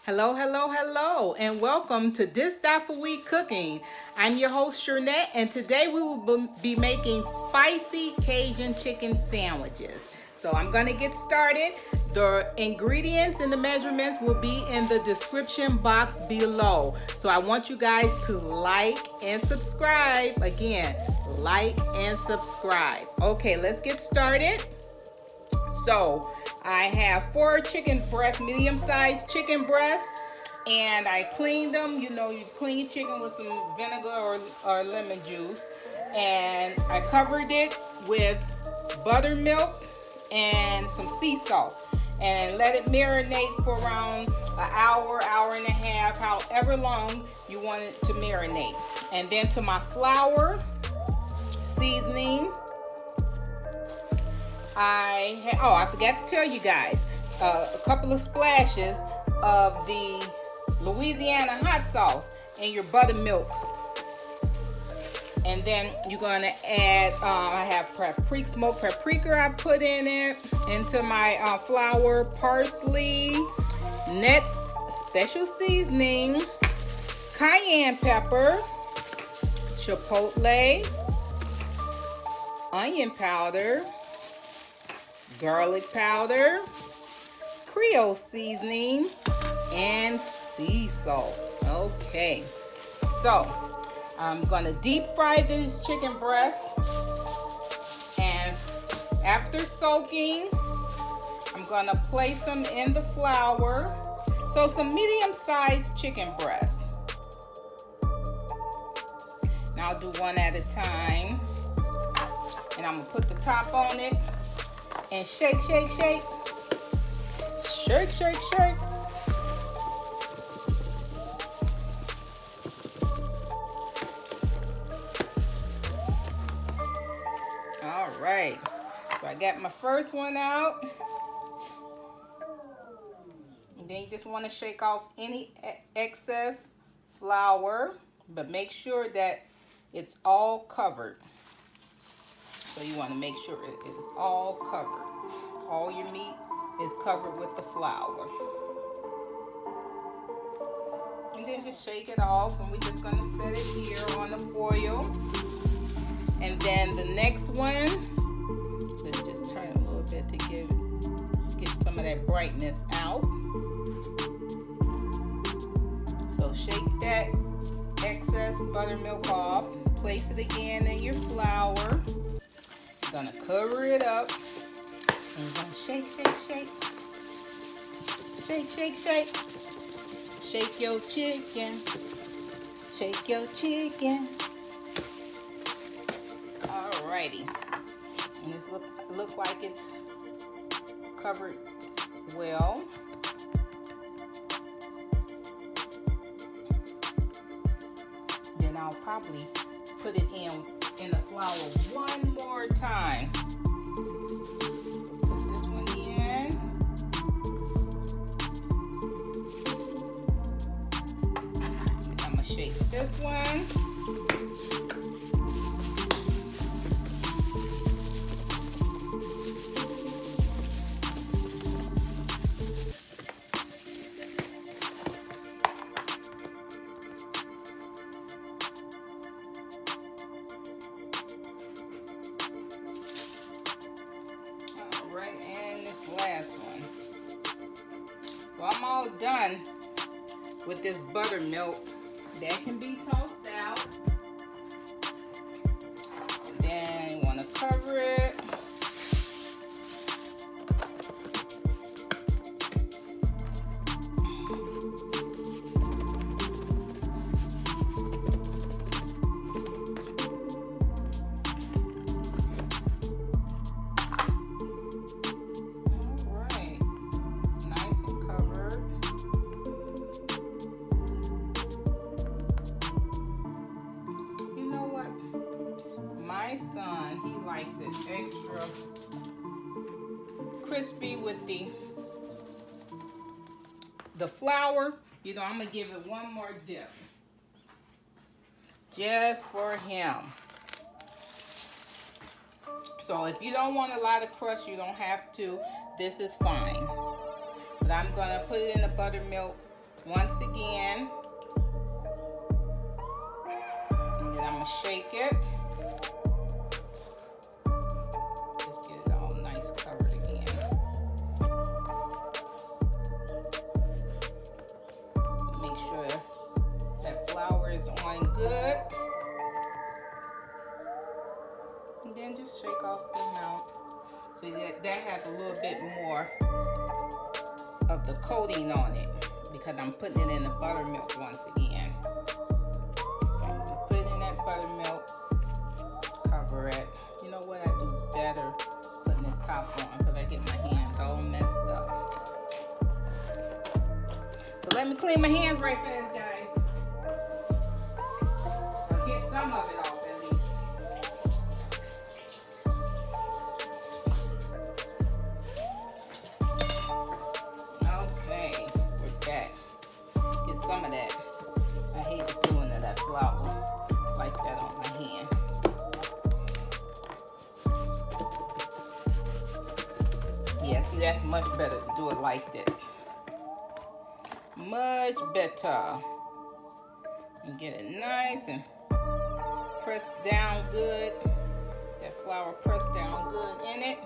Hello, hello, hello, and welcome to This Dot for Week Cooking. I'm your host, Nette, and today we will be making spicy Cajun chicken sandwiches. So I'm going to get started. The ingredients and the measurements will be in the description box below. So I want you guys to like and subscribe. Again, like and subscribe. Okay, let's get started. So I have 4 chicken breasts, medium-sized chicken breasts, and I cleaned them. You know, you clean your chicken with some vinegar or lemon juice, and I covered it with buttermilk and some sea salt, and let it marinate for around an hour, hour and a half, however long you want it to marinate. And then to my flour, seasoning, I forgot to tell you guys, a couple of splashes of the Louisiana hot sauce in your buttermilk. And then you're going to add, I have smoked paprika I put in it, into my flour, parsley, nette special seasoning, cayenne pepper, chipotle, onion powder, garlic powder, Creole seasoning, and sea salt. Okay, so I'm gonna deep fry these chicken breasts, and after soaking, I'm gonna place them in the flour. So some medium-sized chicken breasts. Now I'll do one at a time, and I'm gonna put the top on it. And shake, shake, shake. Shake, shake, shake. All right. So I got my first one out. And then you just want to shake off any excess flour, but make sure that it's all covered. So you want to make sure it is all covered. All your meat is covered with the flour. And then just shake it off, and we're just going to set it here on the foil. And then the next one, let's just turn a little bit to get some of that brightness out. So shake that excess buttermilk off. Place it again in your flour. Gonna cover it up, and you're gonna shake, shake, shake, shake, shake, shake, shake your chicken, shake your chicken. Alrighty, and this look like it's covered well. Then I'll probably put it in the flour one more time. Put this one in. I'm gonna shake this one. Last one. So I'm all done with this buttermilk. That can be tossed out. And then you want to cover it. My son, he likes it extra crispy with the flour. You know, I'm gonna give it one more dip just for him. So if you don't want a lot of crust, you don't have to. This is fine. But I'm gonna put it in the buttermilk once again. And then I'm gonna shake it. Just get it all nice covered again. Make sure that flour is on good. And then just shake off the amount. So that has a little bit more of the coating on it because I'm putting it in the buttermilk once again. So I'm gonna put it in that buttermilk, cover it. You know what, I do better putting this top on because I get my hands all messed up. So let me clean my hands right fast, guys. I'll get some of it off at least. Some of that. I hate the feeling of that flour like that on my hand. Yeah, see, that's much better to do it like this. Much better. And get it nice and pressed down good. That flour pressed down good in it.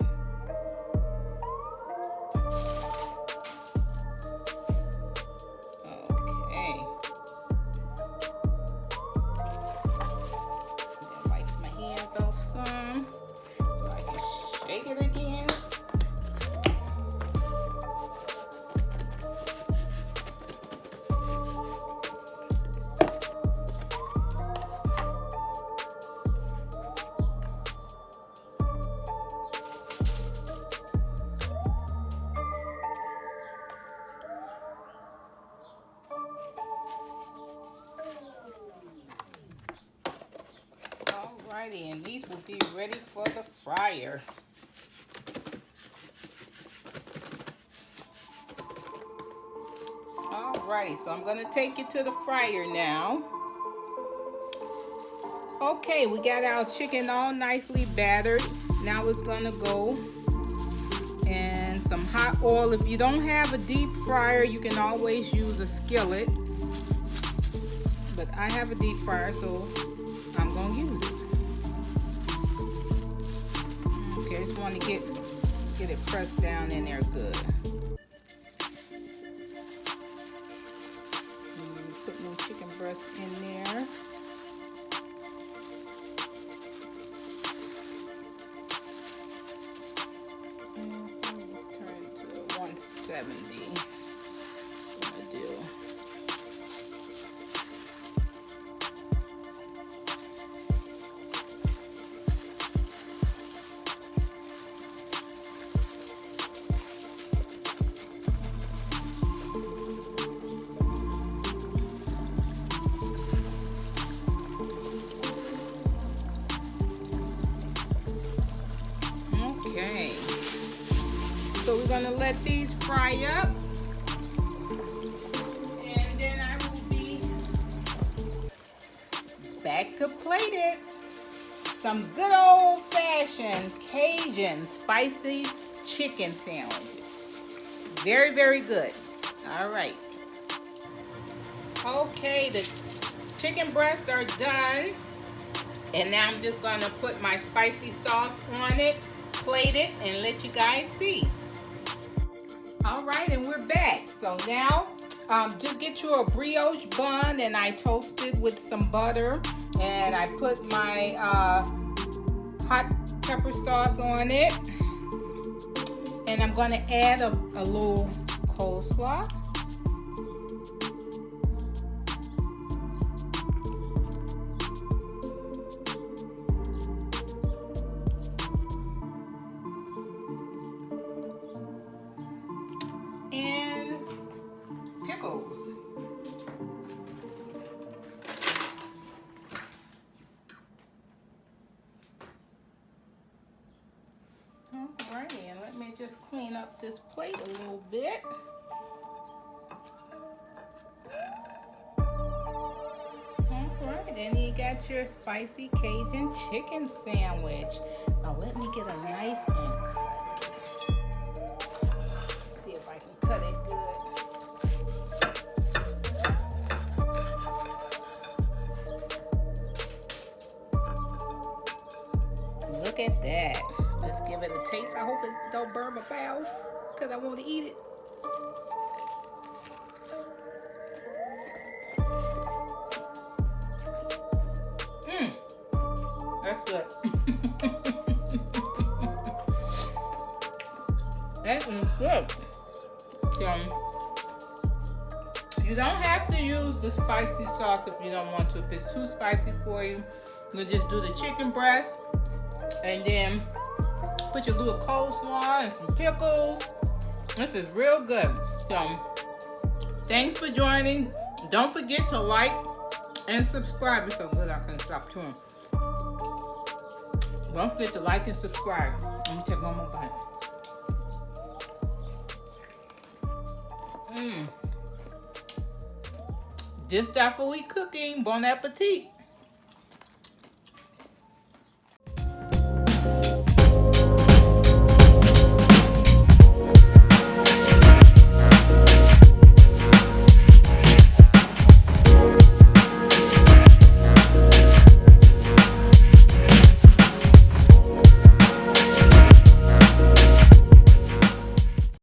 And these will be ready for the fryer. Alrighty, so I'm gonna take it to the fryer now. Okay, we got our chicken all nicely battered. Now it's gonna go in some hot oil. If you don't have a deep fryer, you can always use a skillet. But I have a deep fryer, so I'm gonna use it. I just want to get it pressed down in there good. Put my chicken breast in there. Let's turn it to 170. That's what I do. So we're gonna let these fry up, and then I will be back to plate it. Some good old-fashioned Cajun spicy chicken sandwiches. Very, very good. All right. Okay, the chicken breasts are done, and now I'm just gonna put my spicy sauce on it, plate it, and let you guys see. All right, and we're back. So now just get you a brioche bun, and I toasted with some butter, and I put my hot pepper sauce on it, and I'm going to add a little coleslaw. And pickles. Alrighty, and let me just clean up this plate a little bit. Alright, and you got your spicy Cajun chicken sandwich. Now let me get a knife and cut it. See if I can cut it good. my mouth because I want to eat it. That's good. That is good. So, you don't have to use the spicy sauce if you don't want to. If it's too spicy for you, you just do the chicken breast and then put your little coleslaw and some pickles. This is real good. So, thanks for joining. Don't forget to like and subscribe. It's so good I couldn't stop chewing. Don't forget to like and subscribe. Let me take one more bite. This stuff for we cooking. Bon appetit.